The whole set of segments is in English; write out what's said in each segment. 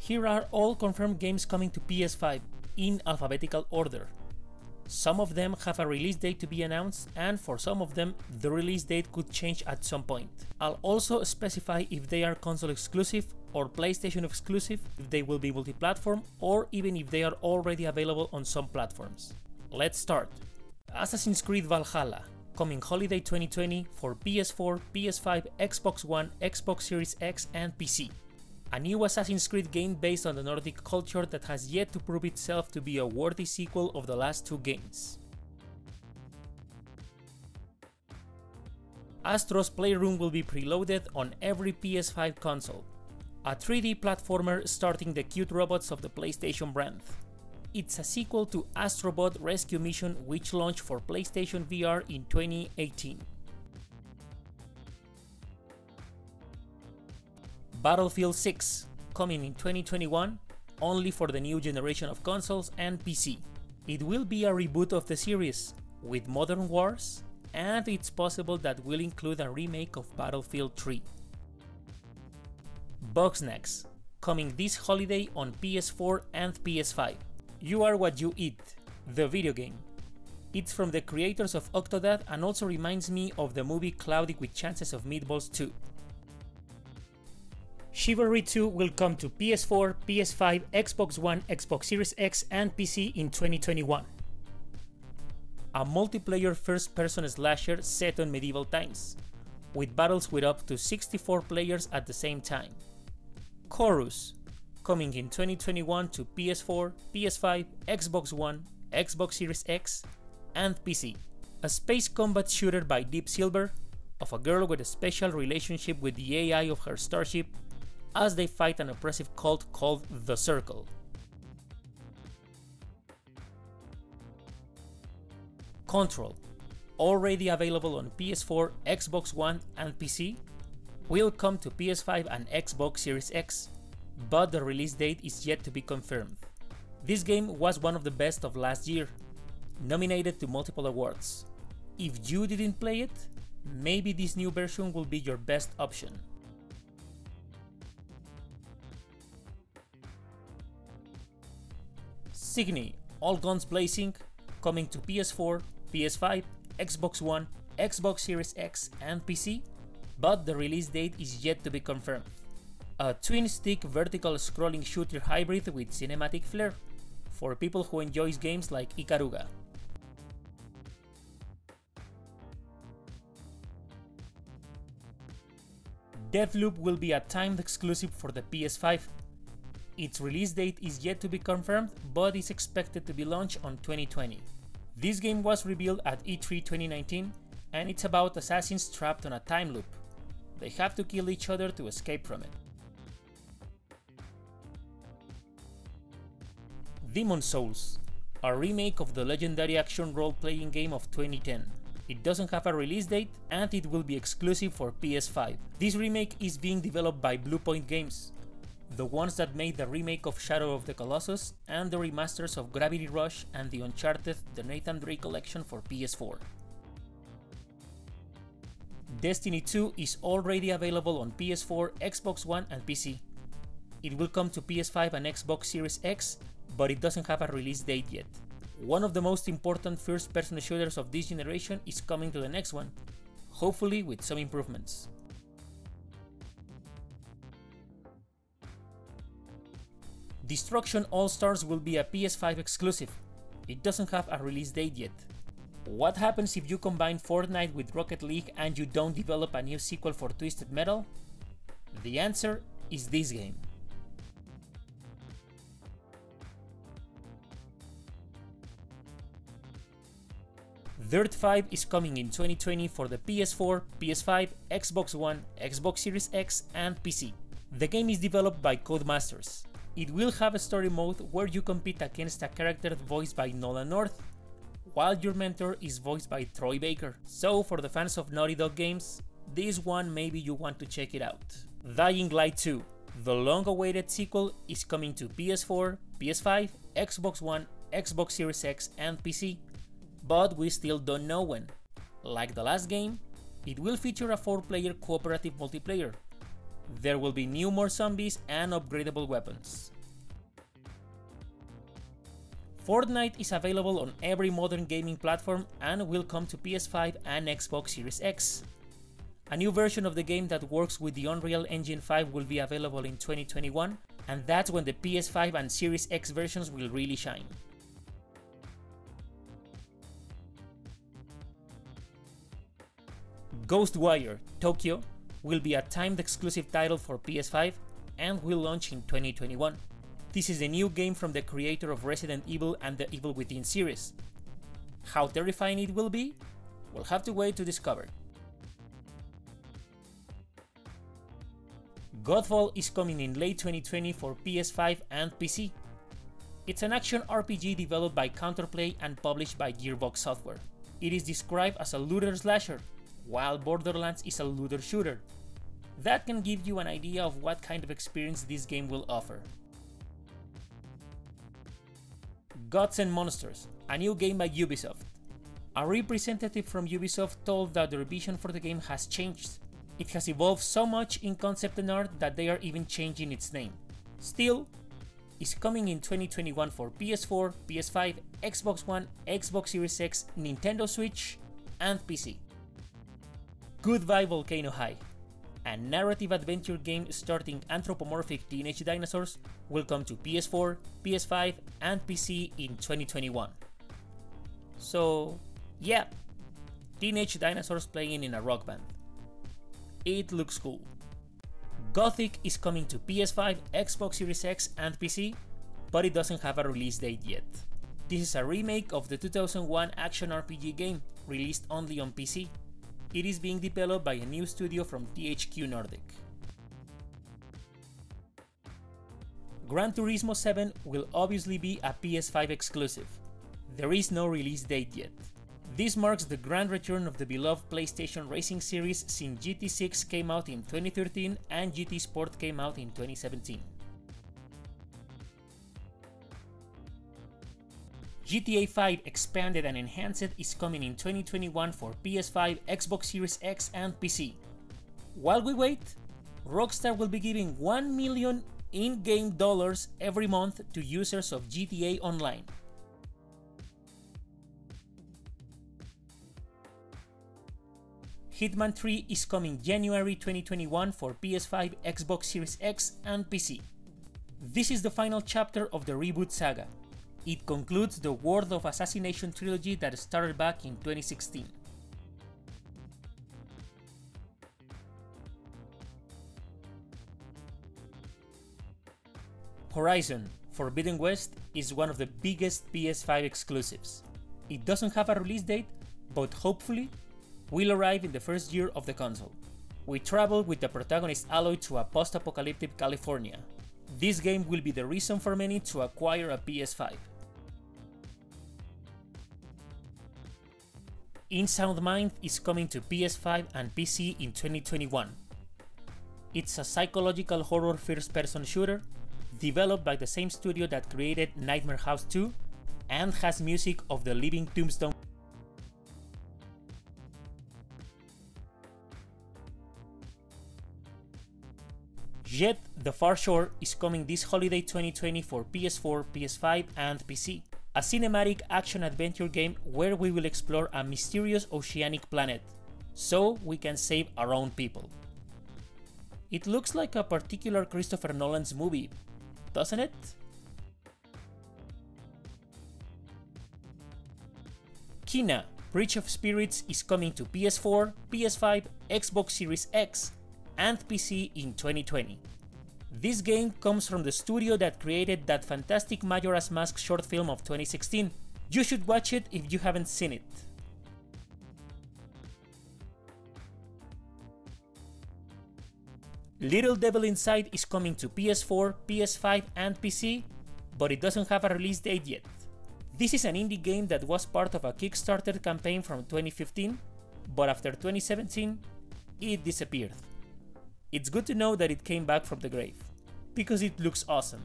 Here are all confirmed games coming to PS5 in alphabetical order. Some of them have a release date to be announced, and for some of them the release date could change at some point. I'll also specify if they are console exclusive or PlayStation exclusive, if they will be multi-platform, or even if they are already available on some platforms. Let's start. Assassin's Creed Valhalla, coming holiday 2020 for PS4, PS5, Xbox One, Xbox Series X and PC. A new Assassin's Creed game based on the Nordic culture that has yet to prove itself to be a worthy sequel of the last two games. Astro's Playroom will be preloaded on every PS5 console. A 3D platformer starting the cute robots of the PlayStation brand. It's a sequel to Astrobot Rescue Mission, which launched for PlayStation VR in 2018. Battlefield 6, coming in 2021, only for the new generation of consoles and PC. It will be a reboot of the series, with modern wars, and it's possible that will include a remake of Battlefield 3. Bugsnax, coming this holiday on PS4 and PS5. You Are What You Eat, the video game. It's from the creators of Octodad and also reminds me of the movie Cloudy with Chances of Meatballs 2. Chivalry 2 will come to PS4, PS5, Xbox One, Xbox Series X and PC in 2021. A multiplayer first-person slasher set on medieval times, with battles with up to 64 players at the same time. Chorus, coming in 2021 to PS4, PS5, Xbox One, Xbox Series X and PC. A space combat shooter by Deep Silver, of a girl with a special relationship with the AI of her starship as they fight an oppressive cult called The Circle. Control, already available on PS4, Xbox One and PC, will come to PS5 and Xbox Series X, but the release date is yet to be confirmed. This game was one of the best of last year, nominated to multiple awards. If you didn't play it, maybe this new version will be your best option. Signy, All Guns Blazing, coming to PS4, PS5, Xbox One, Xbox Series X and PC, but the release date is yet to be confirmed. A twin-stick vertical scrolling shooter hybrid with cinematic flair, for people who enjoy games like Ikaruga. Deathloop will be a timed exclusive for the PS5. Its release date is yet to be confirmed, but is expected to be launched on 2020. This game was revealed at E3 2019, and it's about assassins trapped on a time loop. They have to kill each other to escape from it. Demon's Souls, a remake of the legendary action role-playing game of 2010. It doesn't have a release date, and it will be exclusive for PS5. This remake is being developed by Bluepoint Games, the ones that made the remake of Shadow of the Colossus and the remasters of Gravity Rush and the Uncharted The Nathan Drake Collection for PS4. Destiny 2 is already available on PS4, Xbox One and PC. It will come to PS5 and Xbox Series X, but it doesn't have a release date yet. One of the most important first-person shooters of this generation is coming to the next one, hopefully with some improvements. Destruction All-Stars will be a PS5 exclusive. It doesn't have a release date yet. What happens if you combine Fortnite with Rocket League and you don't develop a new sequel for Twisted Metal? The answer is this game. Dirt 5 is coming in 2020 for the PS4, PS5, Xbox One, Xbox Series X and PC. The game is developed by Codemasters. It will have a story mode where you compete against a character voiced by Nolan North, while your mentor is voiced by Troy Baker. So for the fans of Naughty Dog games, this one maybe you want to check it out. Dying Light 2, the long-awaited sequel, is coming to PS4, PS5, Xbox One, Xbox Series X and PC, but we still don't know when. Like the last game, it will feature a 4-player cooperative multiplayer, There will be more zombies and upgradable weapons. Fortnite is available on every modern gaming platform and will come to PS5 and Xbox Series X. A new version of the game that works with the Unreal Engine 5 will be available in 2021, and that's when the PS5 and Series X versions will really shine. Ghostwire Tokyo will be a timed exclusive title for PS5 and will launch in 2021. This is a new game from the creator of Resident Evil and the Evil Within series. How terrifying it will be? We'll have to wait to discover. Godfall is coming in late 2020 for PS5 and PC. It's an action RPG developed by Counterplay and published by Gearbox Software. It is described as a looter slasher, while Borderlands is a looter shooter. That can give you an idea of what kind of experience this game will offer. Gods and Monsters, a new game by Ubisoft. A representative from Ubisoft told that their vision for the game has changed. It has evolved so much in concept and art that they are even changing its name. Still, it's coming in 2021 for PS4, PS5, Xbox One, Xbox Series X, Nintendo Switch, and PC. Goodbye Volcano High, a narrative adventure game starring anthropomorphic teenage dinosaurs, will come to PS4, PS5, and PC in 2021. So, yeah, teenage dinosaurs playing in a rock band. It looks cool. Gothic is coming to PS5, Xbox Series X, and PC, but it doesn't have a release date yet. This is a remake of the 2001 action RPG game, released only on PC. It is being developed by a new studio from THQ Nordic. Gran Turismo 7 will obviously be a PS5 exclusive. There is no release date yet. This marks the grand return of the beloved PlayStation racing series since GT6 came out in 2013 and GT Sport came out in 2017. GTA 5 Expanded and Enhanced is coming in 2021 for PS5, Xbox Series X, and PC. While we wait, Rockstar will be giving $1 million in-game dollars every month to users of GTA Online. Hitman 3 is coming January 2021 for PS5, Xbox Series X, and PC. This is the final chapter of the reboot saga. It concludes the World of Assassination trilogy that started back in 2016. Horizon Forbidden West is one of the biggest PS5 exclusives. It doesn't have a release date, but hopefully will arrive in the first year of the console. We travel with the protagonist Aloy to a post-apocalyptic California. This game will be the reason for many to acquire a PS5. In Sound Mind is coming to PS5 and PC in 2021. It's a psychological horror first-person shooter developed by the same studio that created Nightmare House 2 and has music of the Living Tombstone. Jet: The Far Shore is coming this holiday 2020 for PS4, PS5, and PC. A cinematic action-adventure game where we will explore a mysterious oceanic planet, so we can save our own people. It looks like a particular Christopher Nolan's movie, doesn't it? Kena: Bridge of Spirits is coming to PS4, PS5, Xbox Series X, and PC in 2020. This game comes from the studio that created that fantastic Majora's Mask short film of 2016. You should watch it if you haven't seen it. Little Devil Inside is coming to PS4, PS5, and PC, but it doesn't have a release date yet. This is an indie game that was part of a Kickstarter campaign from 2015, but after 2017, it disappeared. It's good to know that it came back from the grave, because it looks awesome.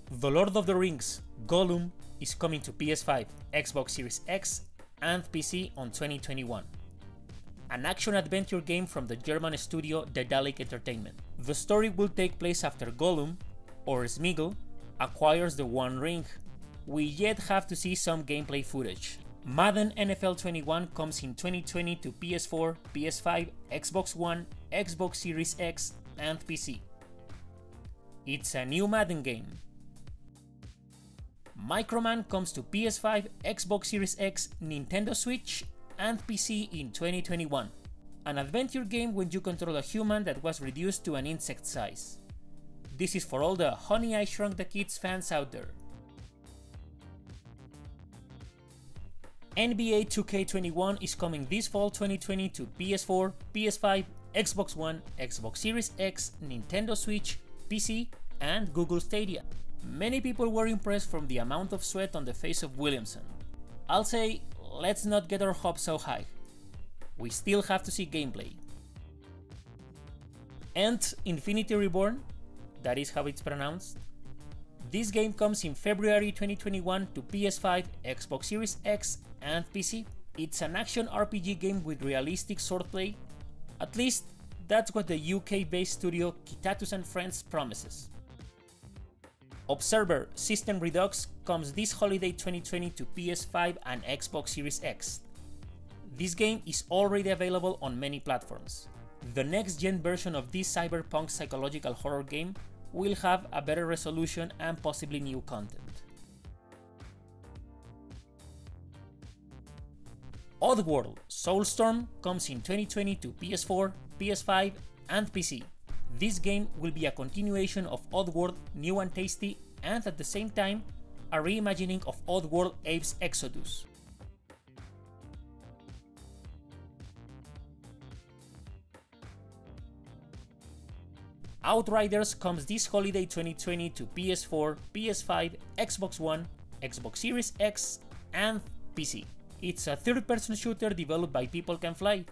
The Lord of the Rings: Gollum is coming to PS5, Xbox Series X, and PC on 2021. an action-adventure game from the German studio Daedalic Entertainment. The story will take place after Gollum, or Smeagol, acquires the One Ring. We yet have to see some gameplay footage. Madden NFL 21 comes in 2020 to PS4, PS5, Xbox One, Xbox Series X, and PC. It's a new Madden game. Microman comes to PS5, Xbox Series X, Nintendo Switch, and PC in 2021. An adventure game when you control a human that was reduced to an insect size. This is for all the Honey I Shrunk the Kids fans out there. NBA 2K21 is coming this fall 2020 to PS4, PS5, Xbox One, Xbox Series X, Nintendo Switch, PC, and Google Stadia. Many people were impressed from the amount of sweat on the face of Williamson. I'll say, let's not get our hopes so high. We still have to see gameplay. And Infinity Reborn, that is how it's pronounced. This game comes in February 2021 to PS5, Xbox Series X, and PC. It's an action RPG game with realistic swordplay. At least, that's what the UK-based studio Kitatus and Friends promises. Observer System Redux comes this holiday 2020 to PS5 and Xbox Series X. This game is already available on many platforms. The next-gen version of this cyberpunk psychological horror game will have a better resolution and possibly new content. Oddworld Soulstorm comes in 2020 to PS4, PS5, and PC. This game will be a continuation of Oddworld New and Tasty, and at the same time, a reimagining of Oddworld Abe's Exodus. Outriders comes this holiday 2020 to PS4, PS5, Xbox One, Xbox Series X, and PC. It's a third-person shooter developed by People Can Fly,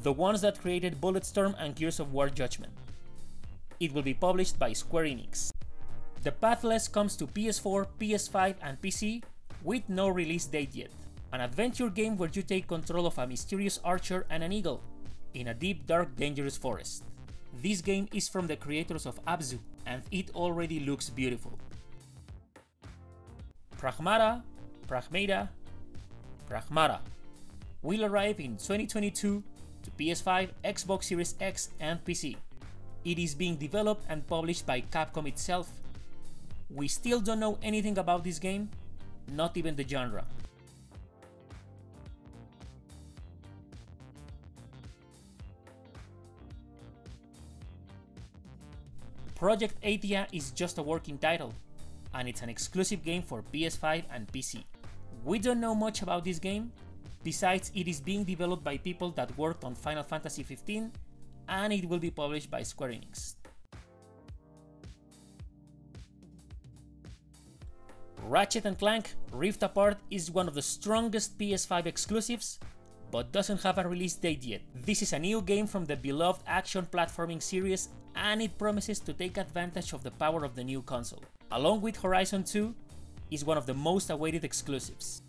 the ones that created Bulletstorm and Gears of War Judgment. It will be published by Square Enix. The Pathless comes to PS4, PS5, and PC with no release date yet. An adventure game where you take control of a mysterious archer and an eagle in a deep, dark, dangerous forest. This game is from the creators of Abzu, and it already looks beautiful. Pragmata will arrive in 2022 to PS5, Xbox Series X, and PC. It is being developed and published by Capcom itself. We still don't know anything about this game, not even the genre. Project Athia is just a working title, and it's an exclusive game for PS5 and PC. We don't know much about this game, besides it is being developed by people that worked on Final Fantasy XV, and it will be published by Square Enix. Ratchet & Clank Rift Apart is one of the strongest PS5 exclusives, but doesn't have a release date yet. This is a new game from the beloved action platforming series, and it promises to take advantage of the power of the new console. Along with Horizon 2, is one of the most awaited exclusives.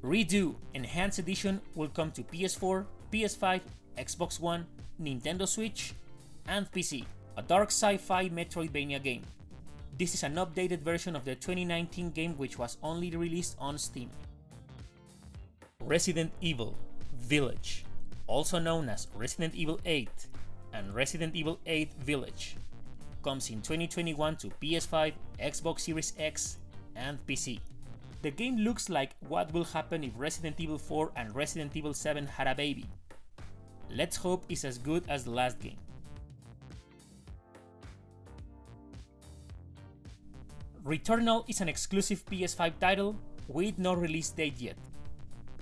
Redo Enhanced Edition will come to PS4, PS5, Xbox One, Nintendo Switch, and PC. A dark sci-fi Metroidvania game. This is an updated version of the 2019 game which was only released on Steam. Resident Evil Village, also known as Resident Evil 8 and Resident Evil 8 Village, comes in 2021 to PS5, Xbox Series X, and PC. The game looks like what will happen if Resident Evil 4 and Resident Evil 7 had a baby. Let's hope it's as good as the last game. Returnal is an exclusive PS5 title with no release date yet.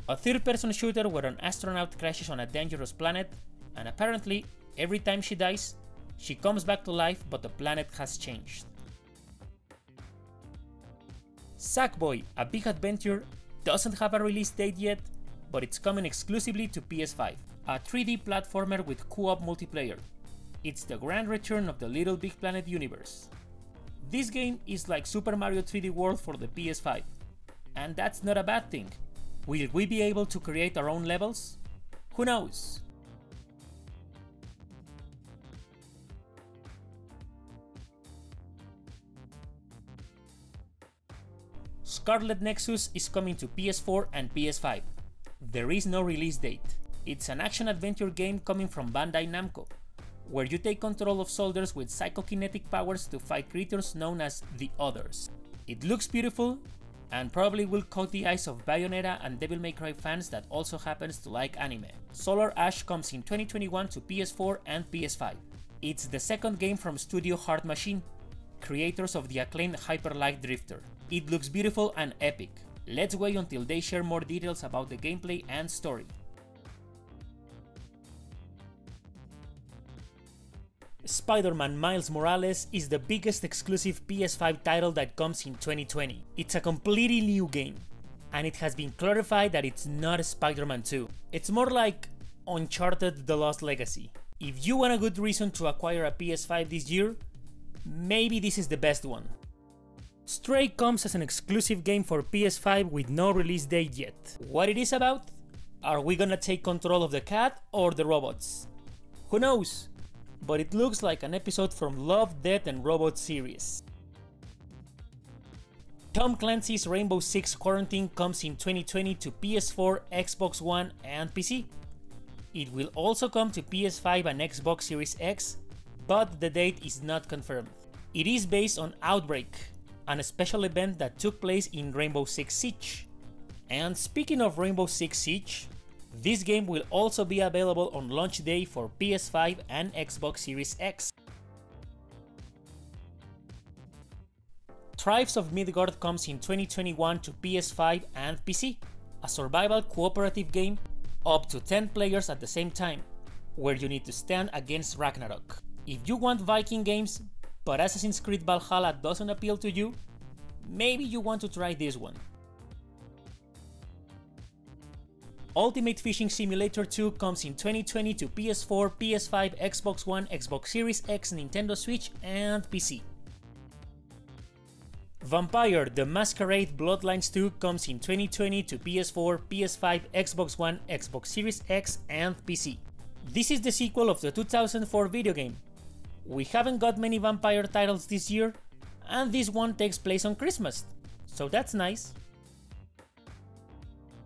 A third-person shooter where an astronaut crashes on a dangerous planet, and apparently, every time she dies, she comes back to life, but the planet has changed. Sackboy: A Big Adventure doesn't have a release date yet, but it's coming exclusively to PS5. A 3D platformer with co-op multiplayer. It's the grand return of the Little Big Planet universe. This game is like Super Mario 3D World for the PS5, and that's not a bad thing. Will we be able to create our own levels? Who knows? Scarlet Nexus is coming to PS4 and PS5. There is no release date. It's an action-adventure game coming from Bandai Namco, where you take control of soldiers with psychokinetic powers to fight creatures known as the Others. It looks beautiful, and probably will catch the eyes of Bayonetta and Devil May Cry fans that also happens to like anime. Solar Ash comes in 2021 to PS4 and PS5. It's the second game from Studio Hard Machine, creators of the acclaimed Hyper Light Drifter. It looks beautiful and epic. Let's wait until they share more details about the gameplay and story. Spider-Man Miles Morales is the biggest exclusive PS5 title that comes in 2020. It's a completely new game, and it has been clarified that it's not Spider-Man 2. It's more like Uncharted: The Lost Legacy. If you want a good reason to acquire a PS5 this year, maybe this is the best one. Stray comes as an exclusive game for PS5 with no release date yet. What it is about? Are we gonna take control of the cat or the robots? Who knows? But it looks like an episode from Love, Death and Robots series. Tom Clancy's Rainbow Six Quarantine comes in 2020 to PS4, Xbox One and PC. It will also come to PS5 and Xbox Series X, but the date is not confirmed. It is based on Outbreak, a special event that took place in Rainbow Six Siege. And speaking of Rainbow Six Siege, this game will also be available on launch day for PS5 and Xbox Series X. Tribes of Midgard comes in 2021 to PS5 and PC, a survival cooperative game up to 10 players at the same time, where you need to stand against Ragnarok. If you want Viking games, but Assassin's Creed Valhalla doesn't appeal to you, maybe you want to try this one. Ultimate Fishing Simulator 2 comes in 2020 to PS4, PS5, Xbox One, Xbox Series X, Nintendo Switch and PC. Vampire: The Masquerade Bloodlines 2 comes in 2020 to PS4, PS5, Xbox One, Xbox Series X and PC. This is the sequel of the 2004 video game. We haven't got many vampire titles this year, and this one takes place on Christmas, so that's nice.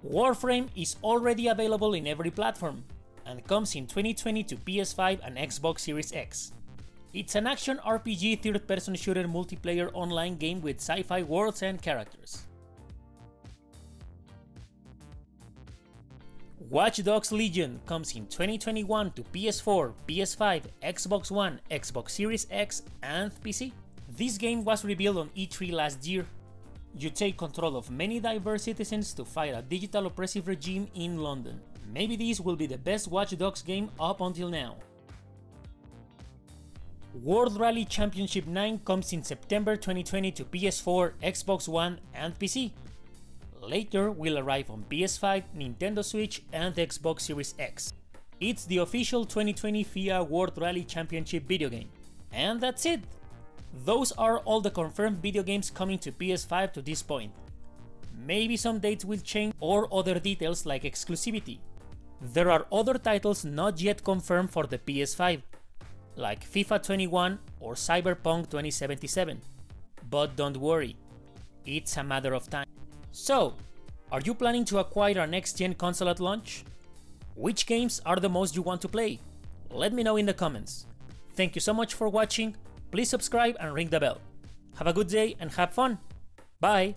Warframe is already available in every platform, and comes in 2020 to PS5 and Xbox Series X. It's an action RPG third-person shooter multiplayer online game with sci-fi worlds and characters. Watch Dogs Legion comes in 2021 to PS4, PS5, Xbox One, Xbox Series X and PC. This game was revealed on E3 last year. You take control of many diverse citizens to fight a digital oppressive regime in London. Maybe this will be the best Watch Dogs game up until now. World Rally Championship 9 comes in September 2020 to PS4, Xbox One and PC. Later will arrive on PS5, Nintendo Switch and Xbox Series X. It's the official 2020 FIA World Rally Championship video game. And that's it! Those are all the confirmed video games coming to PS5 to this point. Maybe some dates will change or other details like exclusivity. There are other titles not yet confirmed for the PS5, like FIFA 21 or Cyberpunk 2077. But don't worry, it's a matter of time. So, are you planning to acquire a next-gen console at launch? Which games are the most you want to play? Let me know in the comments. Thank you so much for watching. Please subscribe and ring the bell. Have a good day and have fun. Bye!